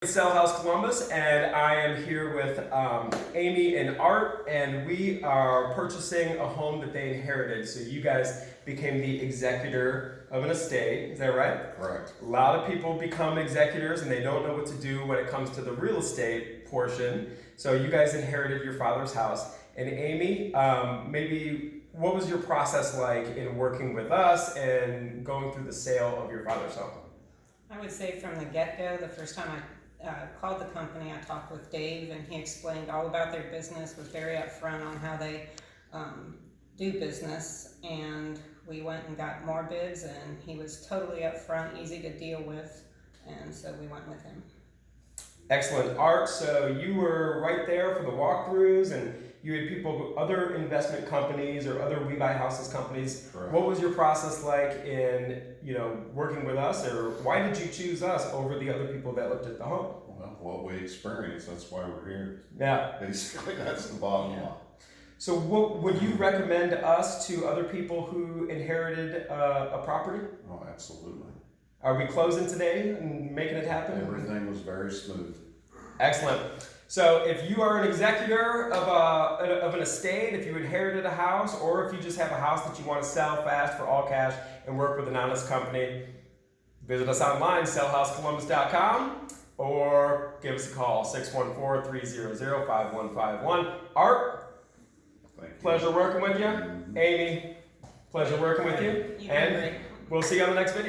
Sell House Columbus, and I am here with Amy and Art, and we are purchasing a home that they inherited. So you guys became the executor of an estate, is that right? Correct. A lot of people become executors and they don't know what to do when it comes to the real estate portion. So you guys inherited your father's house. And Amy, maybe what was your process like in working with us and going through the sale of your father's home? I would say from the get-go, the first time I called the company, I talked with Dave, and he explained all about their business, was very upfront on how they do business, and we went and got more bids, and he was totally upfront, easy to deal with, and so we went with him. Excellent. Art, so you were right there for the walkthroughs, and you had people, other investment companies or other We Buy Houses companies. Correct. What was your process like in, working with us, or why did you choose us over the other people that looked at the home? Well, what we experienced, that's why we're here. Yeah. Basically, that's the bottom line. So what would you recommend us to other people who inherited a property? Oh, absolutely. Are we closing today and making it happen? Everything was very smooth. Excellent. So if you are an executor of an estate, if you inherited a house, or if you just have a house that you want to sell fast for all cash and work with an honest company, visit us online, sellhousecolumbus.com, or give us a call, 614-300-5151. Art, Thank you. pleasure working with you. Amy, pleasure working with you. You've been And great. we'll see you on the next video.